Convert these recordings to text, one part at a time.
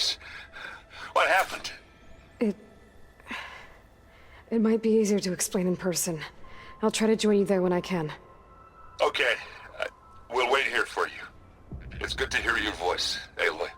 base. What happened? It might be easier to explain in person. I'll try to join you there when I can. Okay. We'll wait here for you. It's good to hear your voice, Aloy.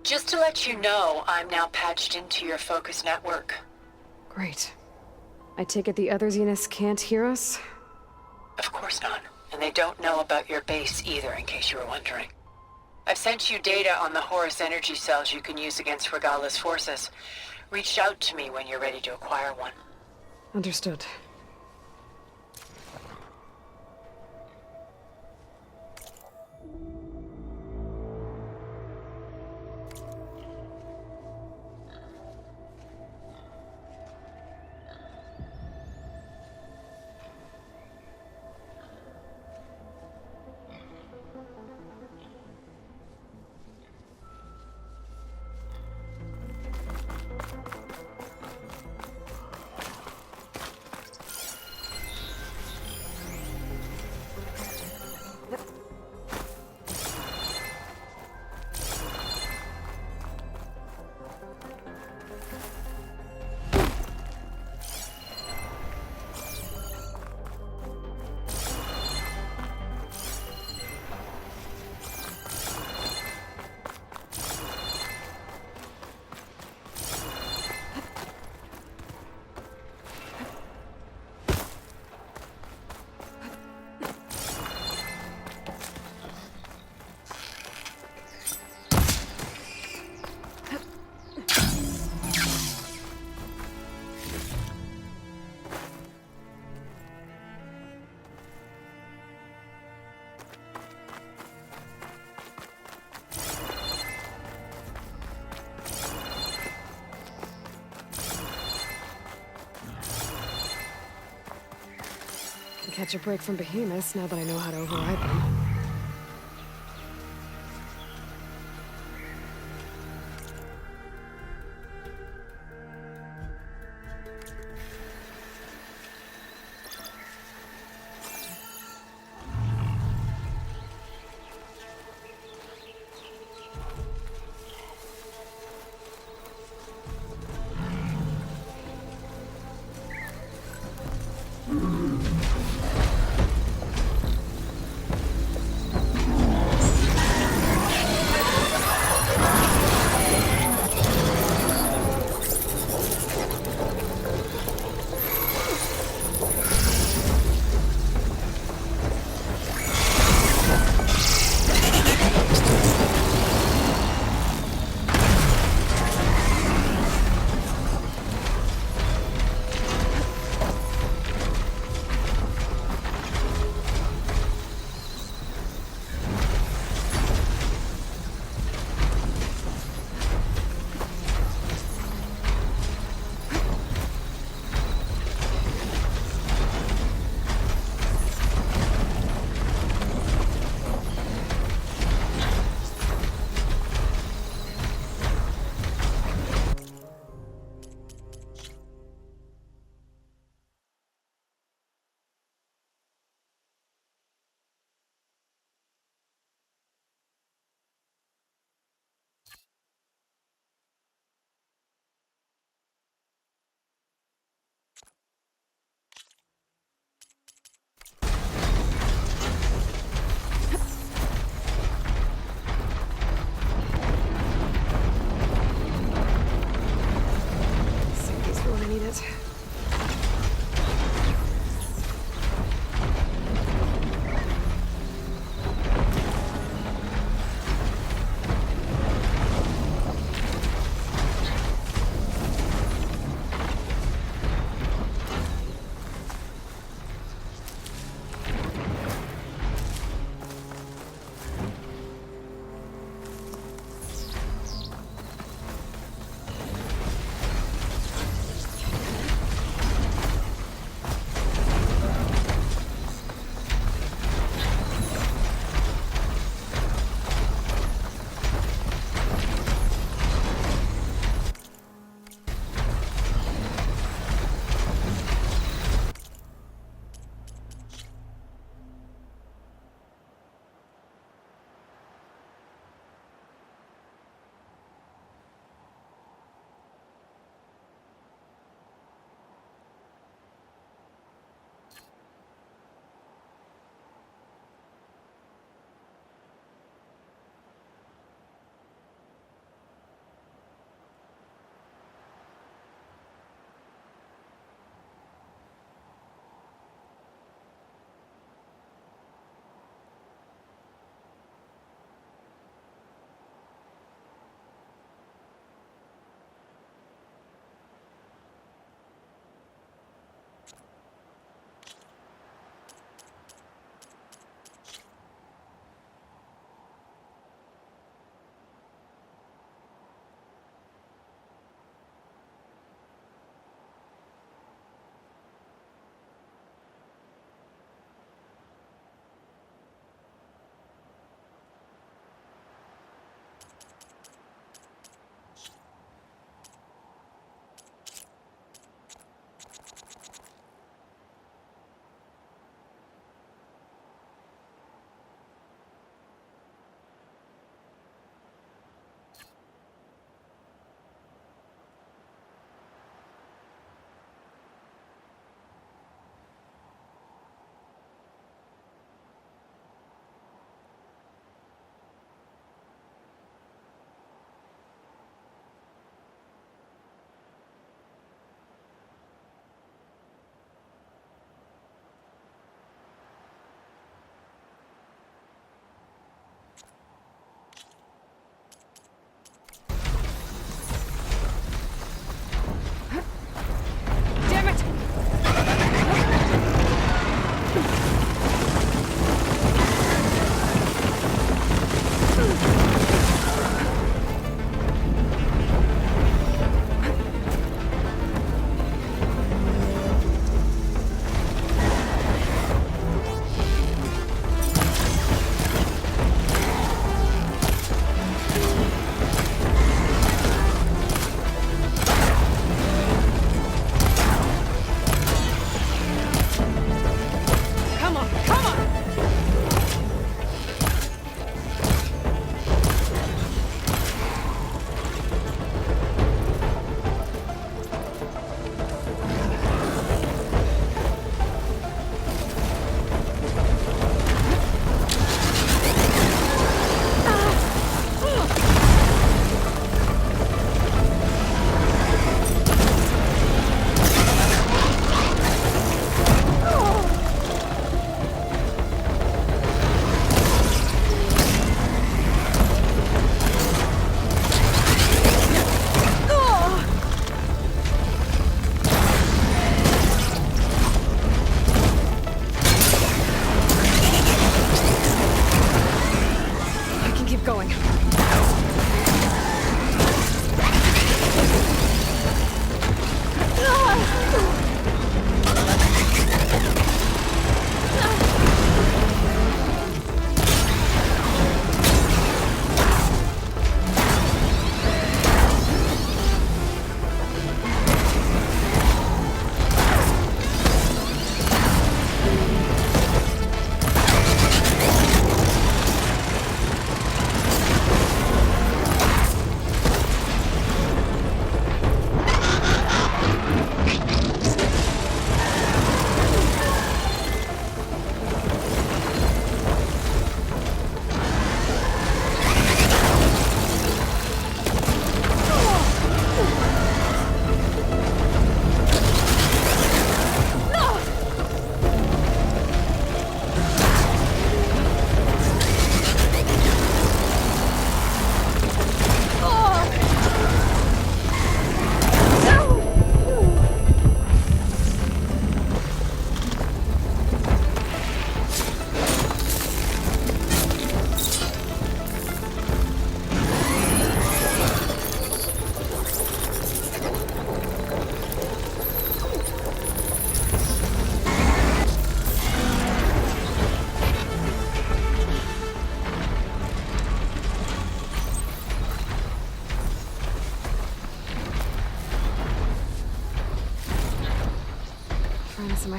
Just to let you know, I'm now patched into your focus network. Great. I take it the other Zeniths can't hear us? Of course not. And they don't know about your base either, in case you were wondering. I've sent you data on the Horus energy cells you can use against Regala's forces. Reach out to me when you're ready to acquire one. Understood. Catch a break from behemoths now that I know how to override them.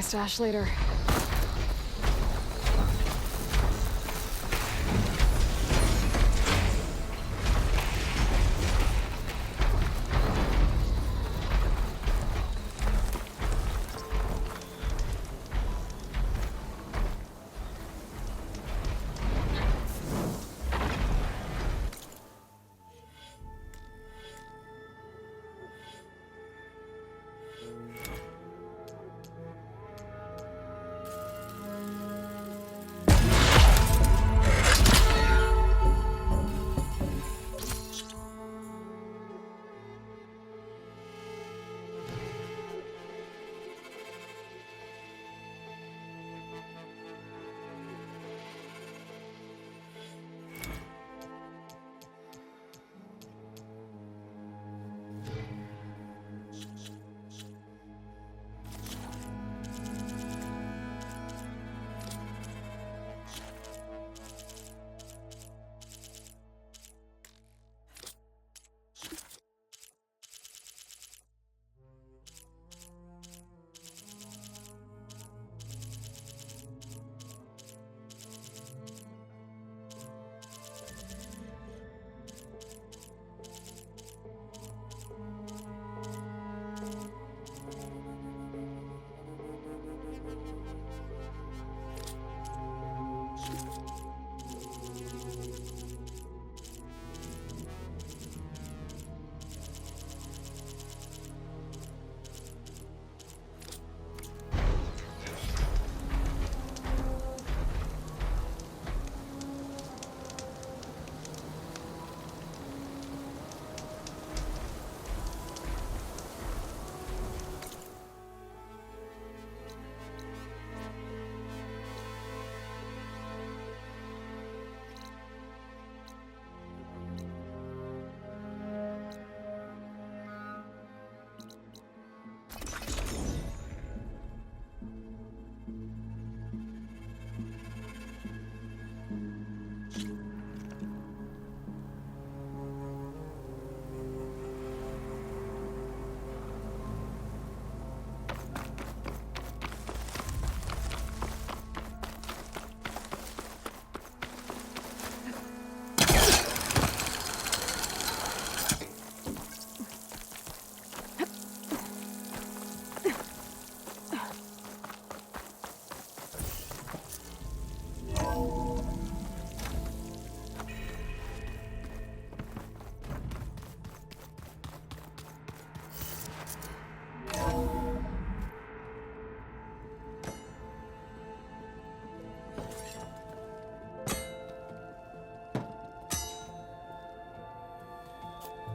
stash later.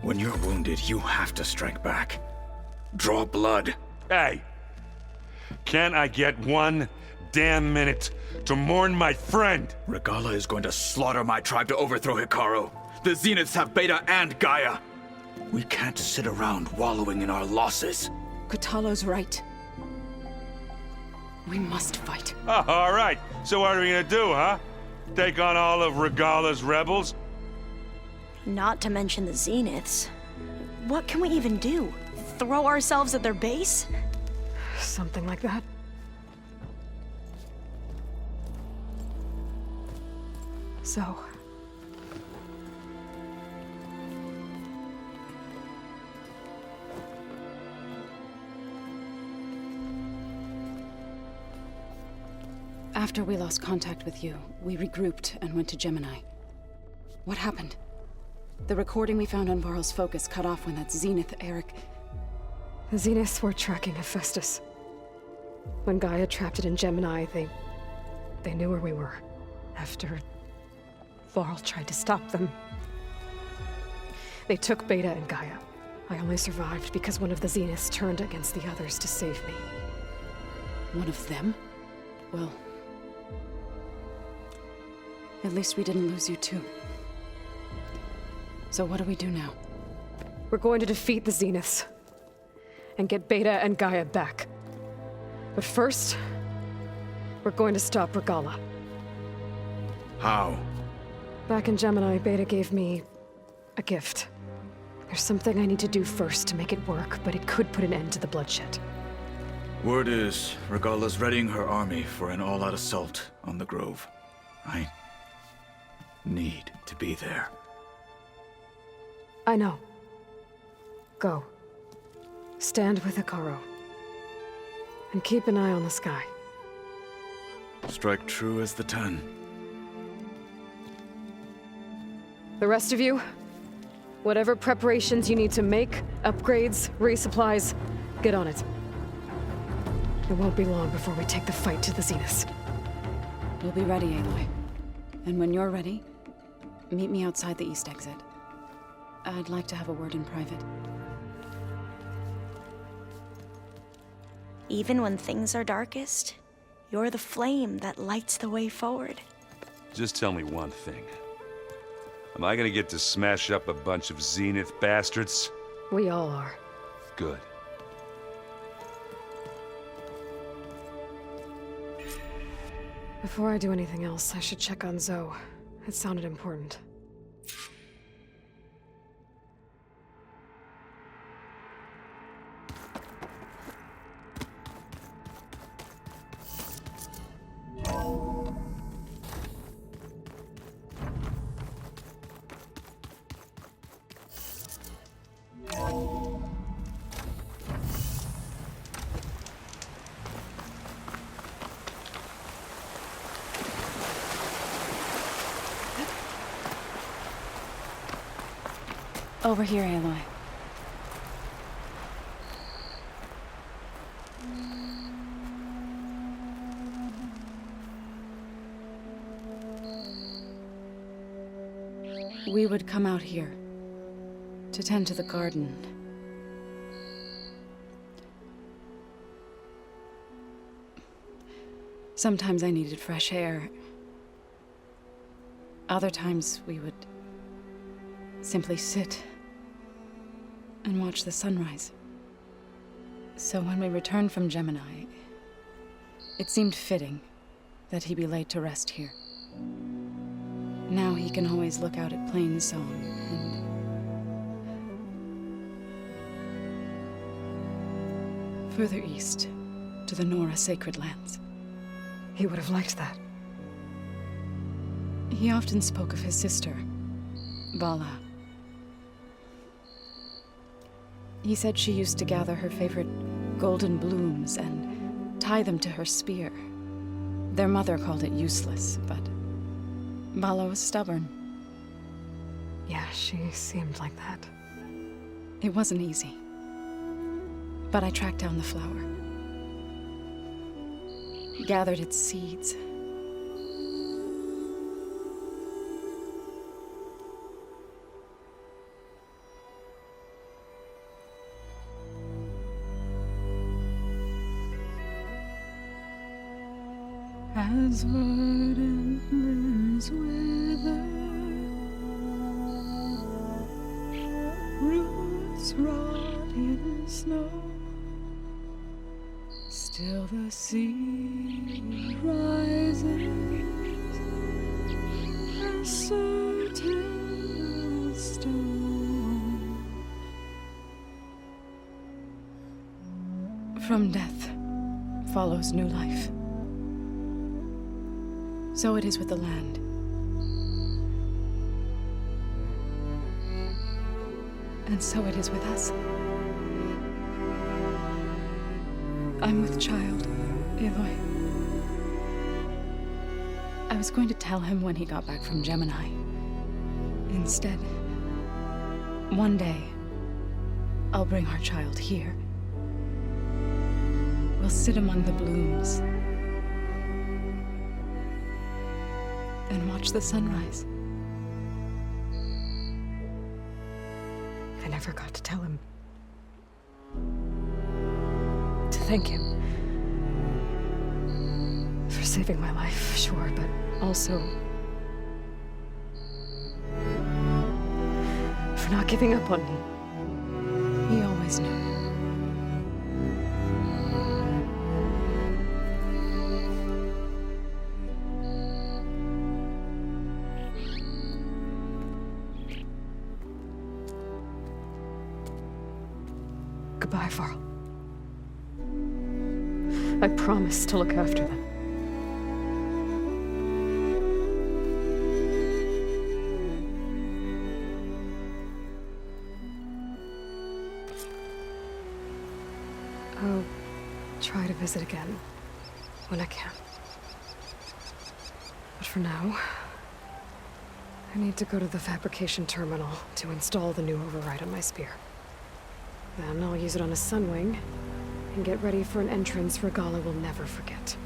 When you're wounded, you have to strike back. Draw blood. Hey! Can't I get one damn minute to mourn my friend? Regala is going to slaughter my tribe to overthrow Hikaru. The Zeniths have Beta and Gaia. We can't sit around wallowing in our losses. Kotalo's right. We must fight. Oh, all right. So what are we gonna do, huh? Take on all of Regala's rebels? Not to mention the Zeniths. What can we even do? Throw ourselves at their base? Something like that. So... After we lost contact with you, we regrouped and went to Gemini. What happened? The recording we found on Varl's focus cut off when that Zenith, Eric... The Zeniths were tracking Hephaestus. When Gaia trapped it in Gemini, they knew where we were. After Varl tried to stop them. They took Beta and Gaia. I only survived because one of the Zeniths turned against the others to save me. One of them? Well... at least we didn't lose you too. So what do we do now? We're going to defeat the Zeniths. And get Beta and Gaia back. But first... we're going to stop Regala. How? Back in Gemini, Beta gave me... a gift. There's something I need to do first to make it work, but it could put an end to the bloodshed. Word is, Regalla's readying her army for an all-out assault on the Grove. I need to be there. I know. Go. Stand with Hikaru. And keep an eye on the sky. Strike true as the 10. The rest of you, whatever preparations you need to make, upgrades, resupplies, get on it. It won't be long before we take the fight to the Zeniths. We'll be ready, Aloy. And when you're ready, meet me outside the east exit. I'd like to have a word in private. Even when things are darkest, you're the flame that lights the way forward. Just tell me one thing. Am I gonna get to smash up a bunch of Zenith bastards? We all are. Good. Before I do anything else, I should check on Zoe. It sounded important. Over here, Aloy. We would come out here to tend to the garden. Sometimes I needed fresh air. Other times we would simply sit and watch the sunrise. So when we returned from Gemini, it seemed fitting that he be laid to rest here. Now he can always look out at Plains Zone and further east to the Nora Sacred Lands. He would have liked that. He often spoke of his sister, Vala. He said she used to gather her favorite golden blooms and tie them to her spear. Their mother called it useless, but Vala was stubborn. Yeah, she seemed like that. It wasn't easy. But I tracked down the flower. Gathered its seeds. As verdant limbs wither, roots rot in snow, still the sea rises, as certain as stone. From death follows new life. So it is with the land. And so it is with us. I'm with child, Aloy. I was going to tell him when he got back from Gemini. Instead, one day, I'll bring our child here. We'll sit among the blooms and watch the sunrise. I never got to tell him. To thank him. For saving my life, sure, but also for not giving up on me. He always knew. Goodbye, Varl. I promise to look after them. I'll try to visit again when I can. But for now, I need to go to the fabrication terminal to install the new override on my spear. Then I'll use it on a sunwing and get ready for an entrance Regalla will never forget.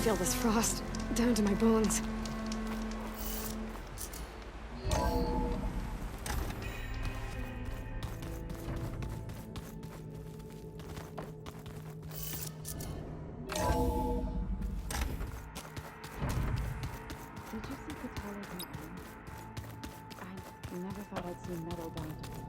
Feel this frost down to my bones. Did you see Katala's in iron? I never thought I'd see metal down to flesh.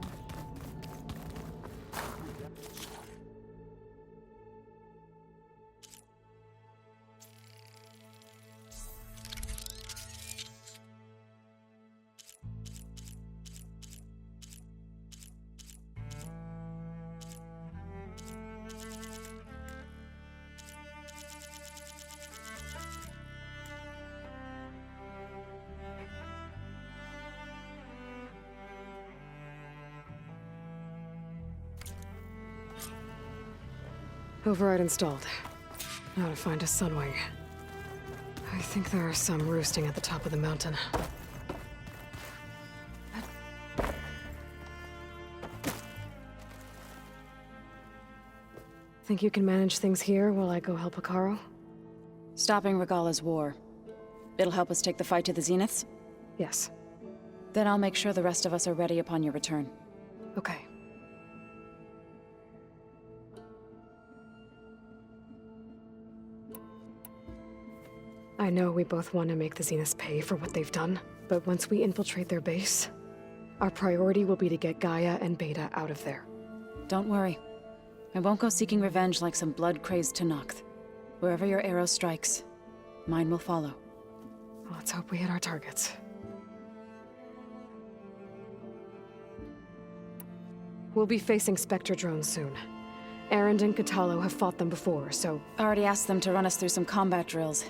Override installed. Now to find a sunwing. I think there are some roosting at the top of the mountain. Think you can manage things here while I go help Hekarro? Stopping Regalla's war. It'll help us take the fight to the Zeniths? Yes. Then I'll make sure the rest of us are ready upon your return. Okay. I know we both want to make the Zeniths pay for what they've done, but once we infiltrate their base, our priority will be to get Gaia and Beta out of there. Don't worry. I won't go seeking revenge like some blood-crazed Tenakth. Wherever your arrow strikes, mine will follow. Let's hope we hit our targets. We'll be facing Spectre drones soon. Erend and Katalo have fought them before, so... Already asked them to run us through some combat drills.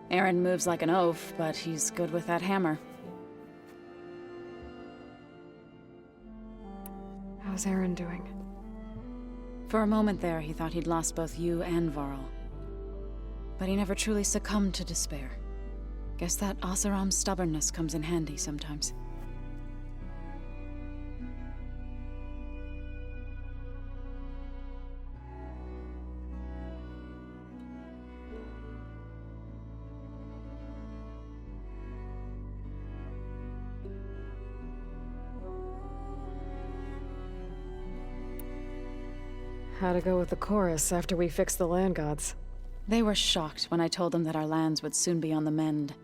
Erend moves like an oaf, but he's good with that hammer. How's Erend doing? For a moment there, he thought he'd lost both you and Varl. But he never truly succumbed to despair. Guess that Oseram's stubbornness comes in handy sometimes. How'd it go with the chorus after we fixed the land gods? They were shocked when I told them that our lands would soon be on the mend.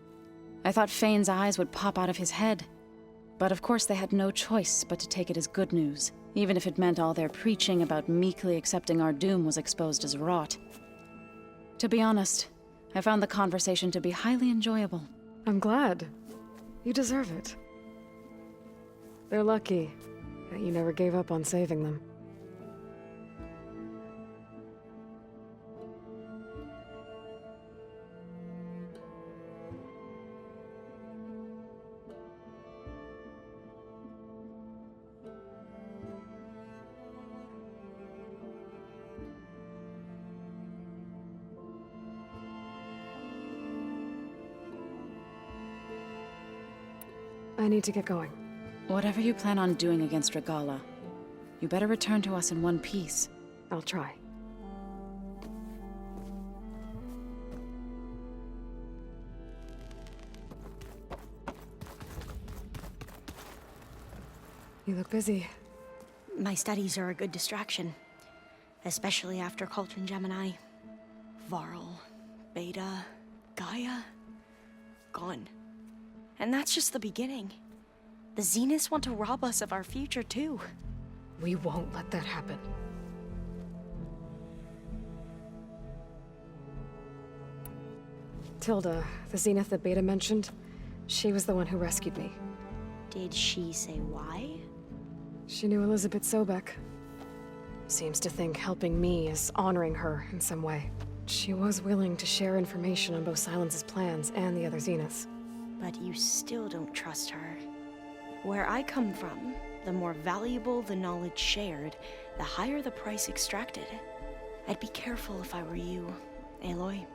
I thought Fane's eyes would pop out of his head. But of course they had no choice but to take it as good news, even if it meant all their preaching about meekly accepting our doom was exposed as rot. To be honest, I found the conversation to be highly enjoyable. I'm glad. You deserve it. They're lucky that you never gave up on saving them. I need to get going. Whatever you plan on doing against Regala, you better return to us in one piece. I'll try. You look busy. My studies are a good distraction. Especially after Cauldron Gemini. Varl, Beta, Gaia, gone. And that's just the beginning. The Zeniths want to rob us of our future, too. We won't let that happen. Tilda, the Zenith that Beta mentioned, she was the one who rescued me. Did she say why? She knew Elizabeth Sobek. Seems to think helping me is honoring her in some way. She was willing to share information on both Silence's plans and the other Zeniths. But you still don't trust her. Where I come from, the more valuable the knowledge shared, the higher the price extracted. I'd be careful if I were you, Aloy.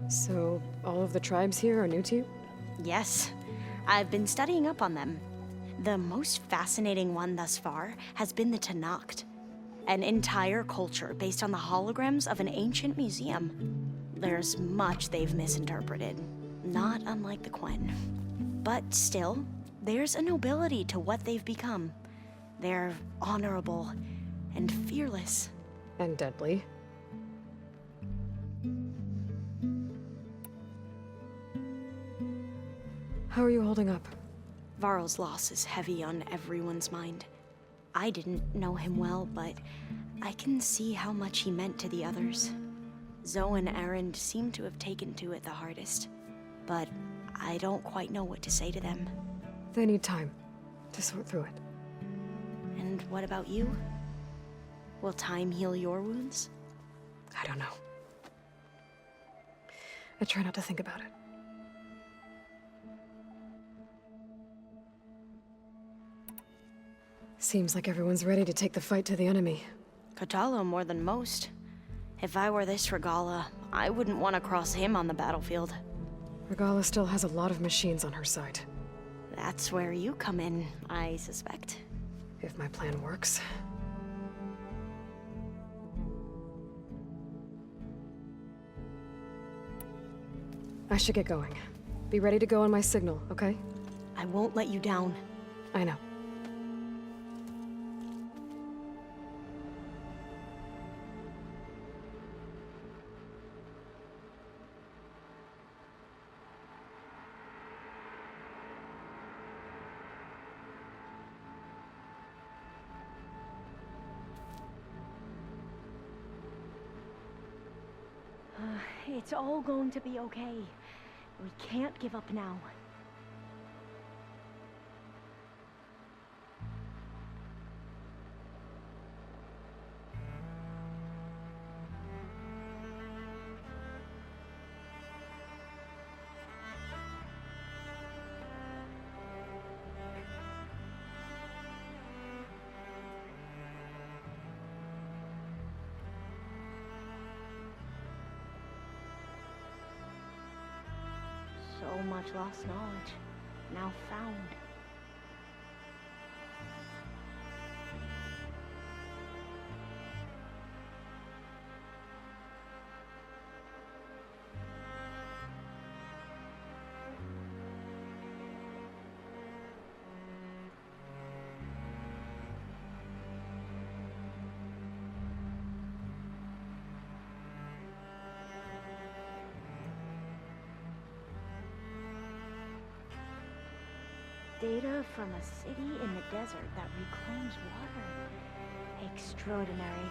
So, all of the tribes here are new to you? Yes, I've been studying up on them. The most fascinating one thus far has been the Tenakth, an entire culture based on the holograms of an ancient museum. There's much they've misinterpreted, not unlike the Quen. But still, there's a nobility to what they've become. They're honorable and fearless. And deadly. How are you holding up? Varl's loss is heavy on everyone's mind. I didn't know him well, but I can see how much he meant to the others. Zoe and Erend seem to have taken to it the hardest, but I don't quite know what to say to them. They need time to sort through it. And what about you? Will time heal your wounds? I don't know. I try not to think about it. Seems like everyone's ready to take the fight to the enemy. Kotallo more than most. If I were this Regala, I wouldn't want to cross him on the battlefield. Regala still has a lot of machines on her side. That's where you come in, I suspect. If my plan works. I should get going. Be ready to go on my signal, okay? I won't let you down. I know. It's all going to be okay. We can't give up now. So much lost knowledge, now found. Data from a city in the desert that reclaims water. Extraordinary.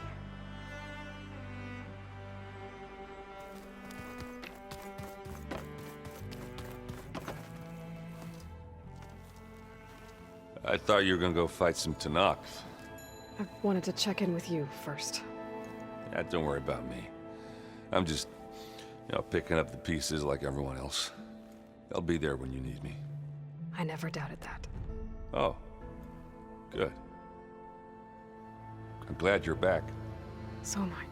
I thought you were gonna go fight some Tenakth. I wanted to check in with you first. Yeah, don't worry about me. I'm just, picking up the pieces like everyone else. I'll be there when you need me. I never doubted that. Oh, good. I'm glad you're back. So am I.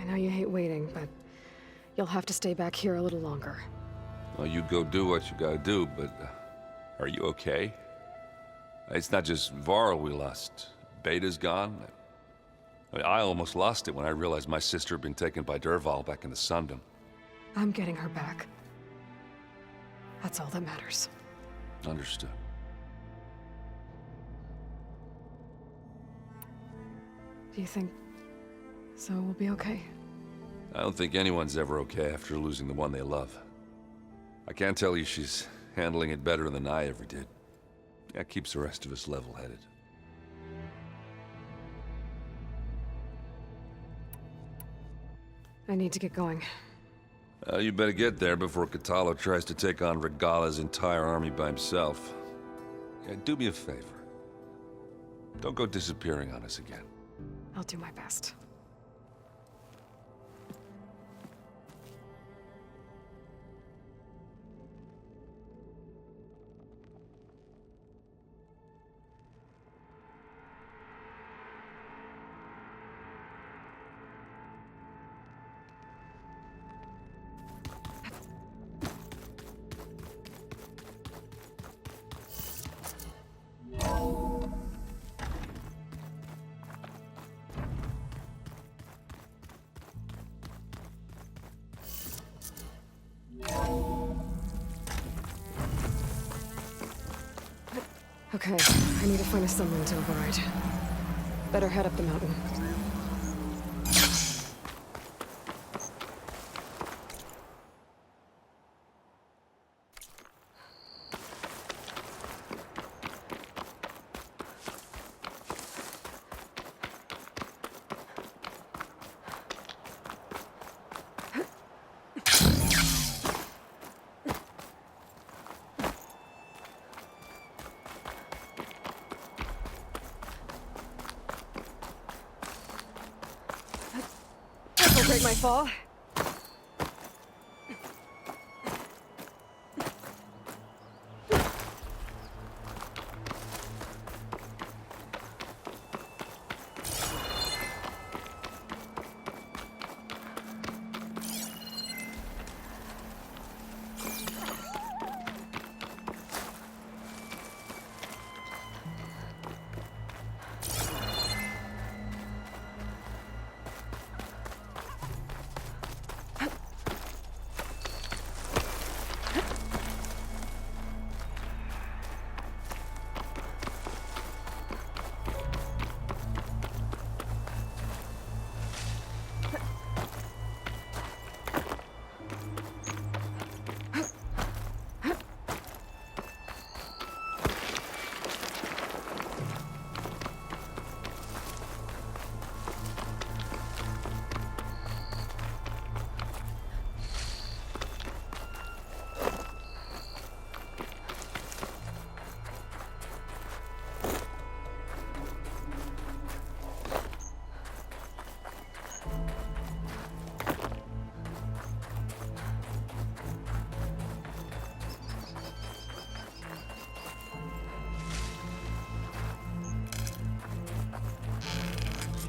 I know you hate waiting, but you'll have to stay back here a little longer. Well, you go do what you gotta do, but are you okay? It's not just Varl we lost. Beta's gone. I almost lost it when I realized my sister had been taken by Dervahl back in the Sundom. I'm getting her back. That's all that matters. Understood. Do you think Zoe will be okay? I don't think anyone's ever okay after losing the one they love. I can't tell you she's handling it better than I ever did. That keeps the rest of us level-headed. I need to get going. You better get there before Katalo tries to take on Regala's entire army by himself. Yeah, do me a favor. Don't go disappearing on us again. I'll do my best. Okay, I need to find a sunroom to override. Better head up the mountain. Don't break my fall.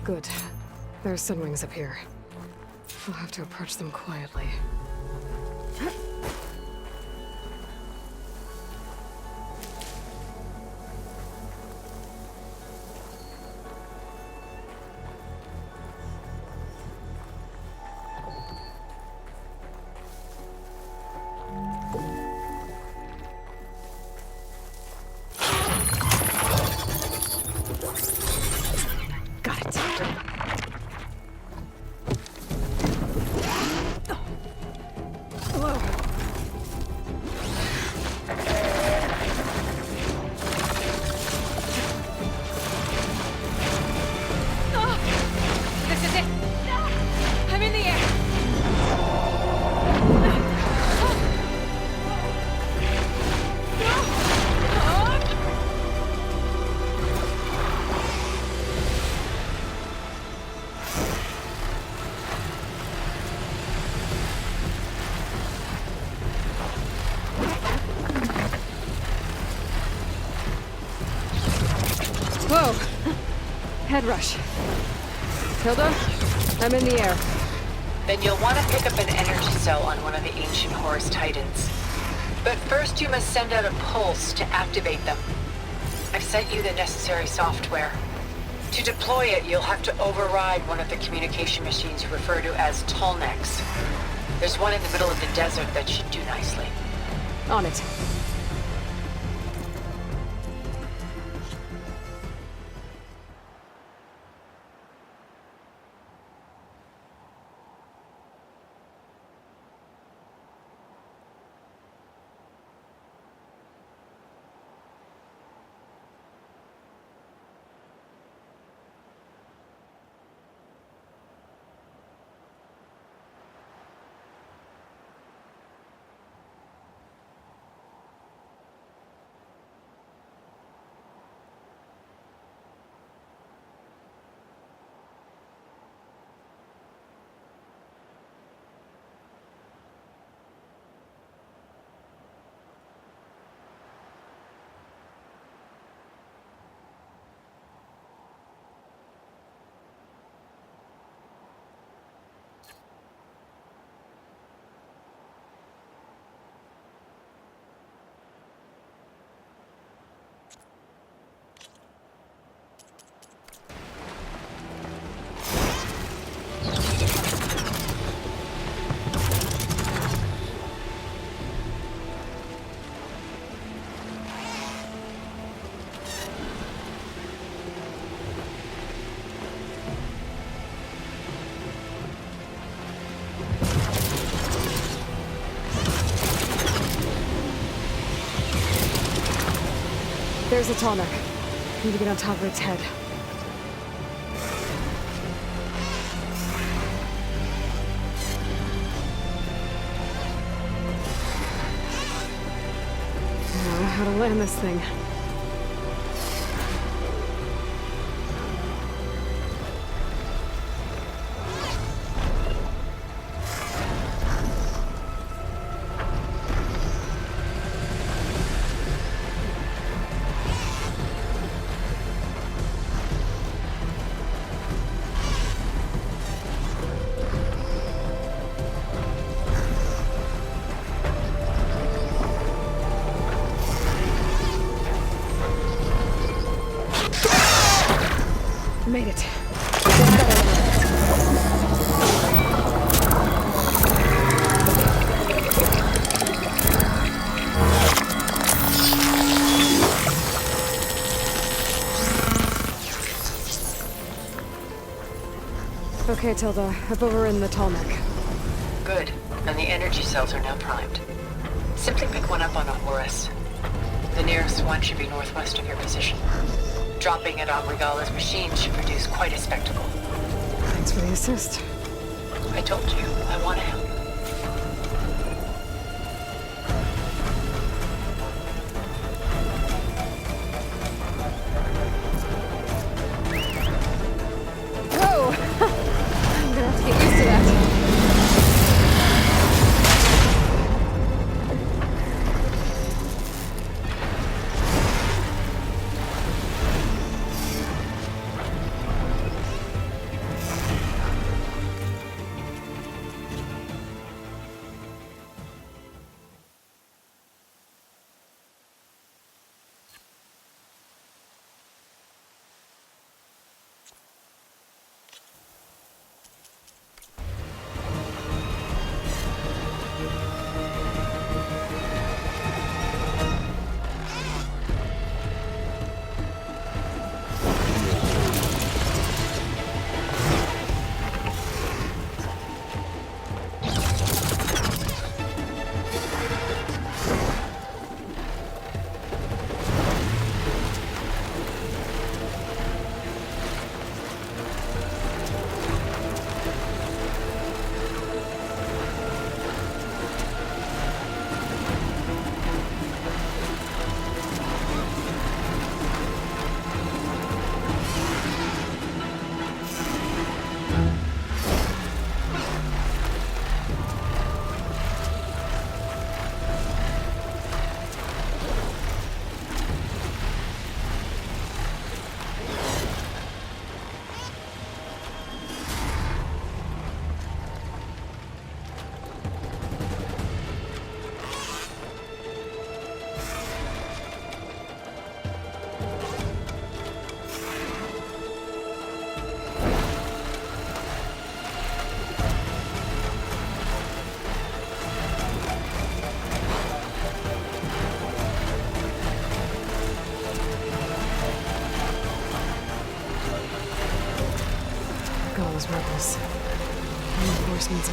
Good. There's sunwings up here. We'll have to approach them quietly. Got it. This is it! I'm in the air! Whoa! Head rush. Hilda, I'm in the air. Then you'll want to pick up an energy cell on one of the ancient Horus Titans. But first you must send out a pulse to activate them. I've sent you the necessary software. To deploy it, you'll have to override one of the communication machines you refer to as Tallnecks. There's one in the middle of the desert that should do nicely. On it. There's a Tallneck. Need to get on top of its head. Now, how to land this thing. Made it. Okay, Tilda. Up over in the Tallneck. Good. And the energy cells are now primed. Simply pick one up on a Horus. The nearest one should be northwest of your position. Dropping it on Regala's machine should produce quite a spectacle. Thanks for the assist. I told you, I want to help. Whoa! I'm gonna have to get used to that.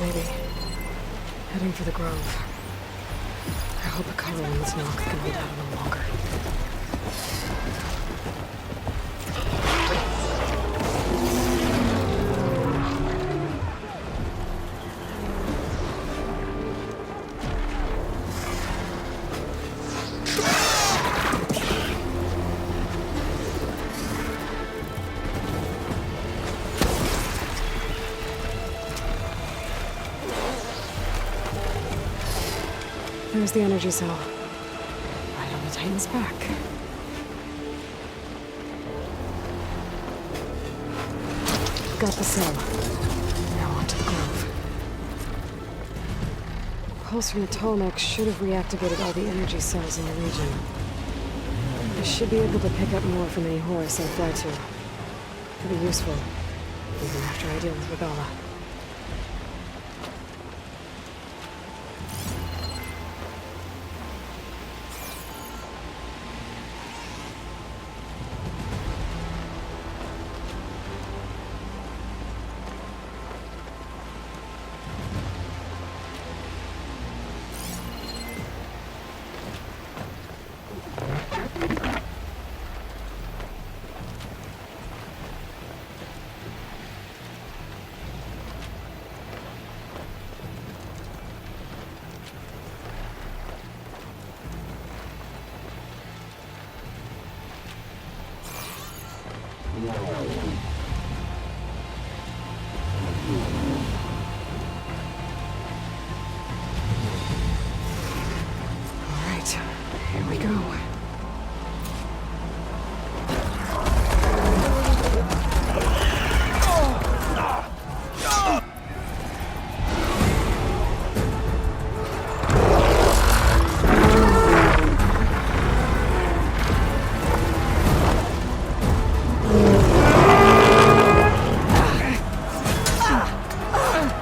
maybe. Heading for the Grove. I hope Akara and this knock can hold out a little longer. There's the energy cell. Right on the Titan's back. Got the cell. Now onto the Grove. Pulse from the Tolmec should have reactivated all the energy cells in the region. I should be able to pick up more from any Horus I fly to. Could be useful, even after I deal with Regala. Alright, here we go.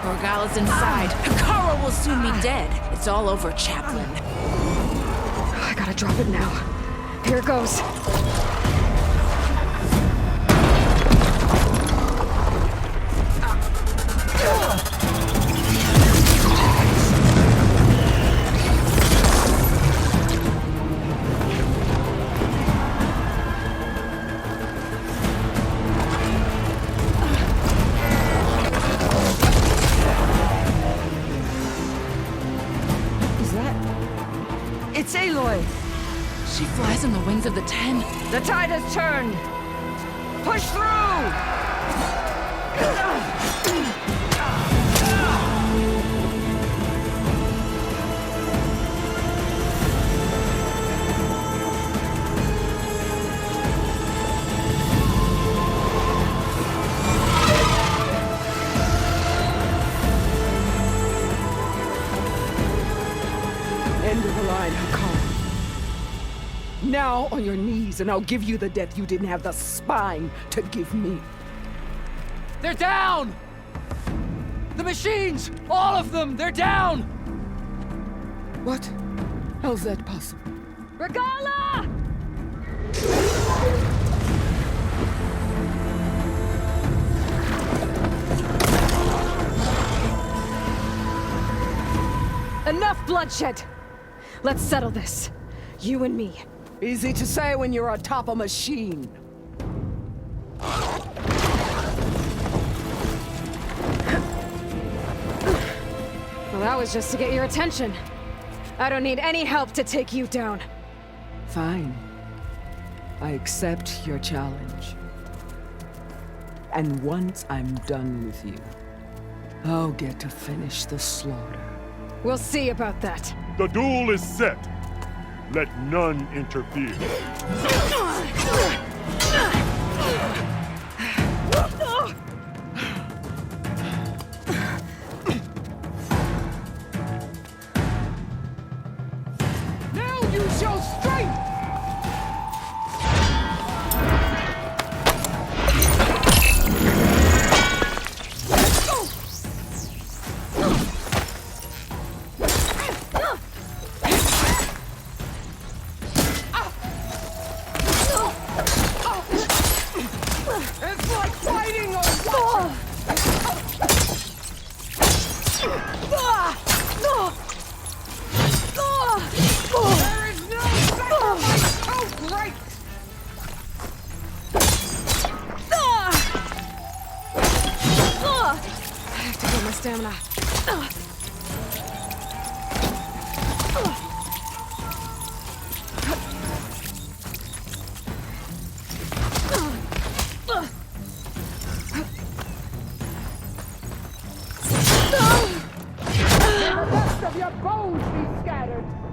Morgala's inside. Hikara will soon be dead. It's all over, Chaplain. I gotta drop it now. Here it goes. It's Aloy! She flies on the wings of the Ten. The tide has turned! Push through! End of the line, Hikara. Now on your knees, and I'll give you the death you didn't have the spine to give me. They're down! The machines! All of them! They're down! What? How's that possible? Regala! Enough bloodshed! Let's settle this. You and me. Easy to say when you're atop a machine. Well, that was just to get your attention. I don't need any help to take you down. Fine. I accept your challenge. And once I'm done with you, I'll get to finish the slaughter. We'll see about that. The duel is set. Let none interfere. Now use your strength! I have to build my stamina. The rest of your bones be scattered!